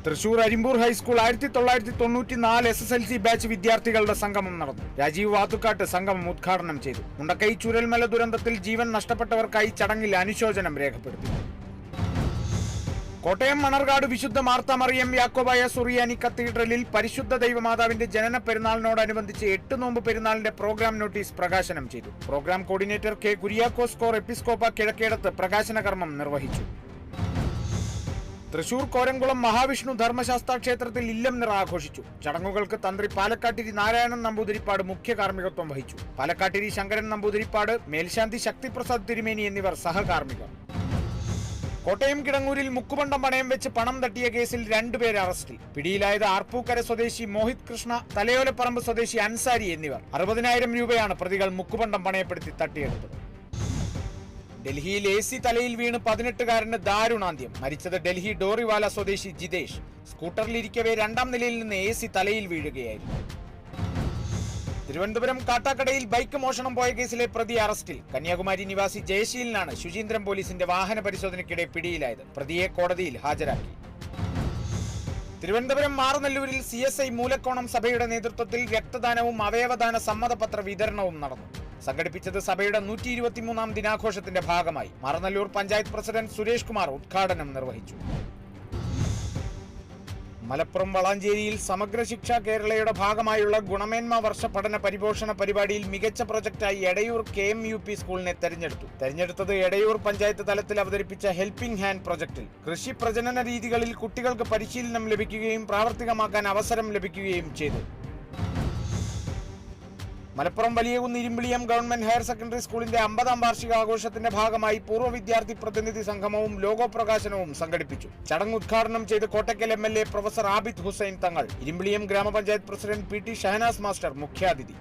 Thrissur Arimpur high school 1994 SSLC batch വിദ്യാർത്ഥികളുടെ സംഗമം നടന്നു. രാജീവ് വാത്തുക്കാട്ട് സംഗമം ഉദ്ഘാടനം ചെയ്തു. മുണ്ടക്കൈ ചുരൽമല ദുരന്തത്തിൽ ജീവൻ നഷ്ടപ്പെട്ടവർക്കായി ചടങ്ങിൽ അനുശോചനം രേഖപ്പെടുത്തി. കോട്ടയം മണർകാട് വിശുദ്ധ മാർത്ത മറിയം യാക്കോബായ സുറിയാനി കത്തീഡ്രലിൽ പരിശുദ്ധ ദൈവമാതാവിന്റെ ജനന പെരുന്നാളിനോടനുബന്ധിച്ച് 8 നോമ്പ് പെരുന്നാളിന്റെ പ്രോഗ്രാം നോട്ടീസ് പ്രകാശനം ചെയ്തു. പ്രോഗ്രാം കോർഡിനേറ്റർ കെ കുര്യാക്കോസ് കോർ എപ്പിസ്കോപ്പ കിഴക്കേടത്ത് പ്രകാശന കർമ്മം നിർവഹിച്ചു. തൃശൂർ കോരംകുളം മഹാവിഷ്ണു ധർമ്മശാസ്ത്ര ക്ഷേത്രത്തിൽ ഇല്ലം നിറ ആഘോഷിച്ചു. ചടങ്ങുകൾക്ക് തന്ത്രി പാലക്കാട്ടിരി നാരായണൻ നമ്പൂതിരിപ്പാട് മുഖ്യ കാർമ്മികത്വം വഹിച്ചു. പാലക്കാട്ടിരി ശങ്കരൻ നമ്പൂതിരിപ്പാട്, മേൽശാന്തി ശക്തിപ്രസാദ് തിരുമേനി എന്നിവർ സഹകാർമ്മികർ. കോട്ടയം കിടങ്ങൂരിൽ മുക്കുപണ്ടം പണയം വെച്ച് പണം തട്ടിയ കേസിൽ 2 പേർ അറസ്റ്റിൽ. പിടിയിലായത് ആർപ്പൂക്കര സ്വദേശി മോഹിത് കൃഷ്ണ, തലയോലപ്പറമ്പ് സ്വദേശി അൻസാരി എന്നിവർ. 60,000 രൂപയാണ് പ്രതികൾ മുക്കുപണ്ടം പണയപ്പെടുത്തി തട്ടിയെടുത്തത്. ഡൽഹിയിൽ AC തലയിൽ വീണ് 18-കാരന് ദാരുണാന്ത്യം. മരിച്ചത് ഡൽഹി ഡോറിവാല സ്വദേശി ജിതേഷ്. സ്കൂട്ടറിലിരിക്കവേ 2ാം നിലയിൽ നിന്ന് AC തലയിൽ വീഴുകയായിരുന്നു. തിരുവനന്തപുരം കാട്ടാക്കടയിൽ ബൈക്ക് മോഷണം പോയ കേസിലെ പ്രതി അറസ്റ്റിൽ. കന്യാകുമാരി നിവാസി ജയശീലനാണ് ശുചീന്ദ്രം പോലീസിന്റെ വാഹന പരിശോധനയ്ക്കിടെ പിടിയിലായത്. പ്രതിയെ കോടതിയിൽ ഹാജരാക്കി. തിരുവനന്തപുരം മാറനല്ലൂരിൽ CSI മൂലക്കോണം സഭയുടെ നേതൃത്വത്തിൽ രക്തദാനവും അവയവദാന സമ്മതപത്ര വിതരണവും നടന്നു. സംഘടിപ്പിച്ചത് സഭയുടെ 123ാം ദിനാഘോഷത്തിന്റെ ഭാഗമായി. മാറനല്ലൂർ പഞ്ചായത്ത് പ്രസിഡന്റ് സുരേഷ് കുമാർ ഉദ്ഘാടനം നിർവഹിച്ചു. മലപ്പുറം വളാഞ്ചേരിയിൽ സമഗ്ര ശിക്ഷ കേരളയുടെ ഭാഗമായുള്ള ഗുണമേന്മ വർഷ പഠന പരിപോഷണ പരിപാടിയിൽ മികച്ച പ്രൊജക്ടായി എടയൂർ KMUP സ്കൂളിനെ തെരഞ്ഞെടുത്തത് എടയൂർ പഞ്ചായത്ത് തലത്തിൽ അവതരിപ്പിച്ച ഹെൽപ്പിംഗ് ഹാൻഡ് പ്രൊജക്ടിൽ കൃഷി പ്രജനന രീതികളിൽ കുട്ടികൾക്ക് പരിശീലനം ലഭിക്കുകയും പ്രാവർത്തികമാക്കാൻ അവസരം ലഭിക്കുകയും ചെയ്തു. Malappuram Valiyakunnu Irimbiliyam government higher secondary സ്കൂളിന്റെ 50ാം വാർഷികാഘോഷത്തിന്റെ ഭാഗമായി പൂർവ്വ വിദ്യാർത്ഥി പ്രതിനിധി സംഗമവും ലോഗോ പ്രകാശനവും സംഘടിപ്പിച്ചു. ചടങ്ങ് ഉദ്ഘാടനം ചെയ്ത് കോട്ടയ്ക്കൽ MLA പ്രൊഫസർ ആബിദ് ഹുസൈൻ തങ്ങൾ, ഇരുമ്പിളിയം ഗ്രാമപഞ്ചായത്ത് പ്രസിഡന്റ് PT ഷഹനാസ് മാസ്റ്റർ മുഖ്യാതിഥി.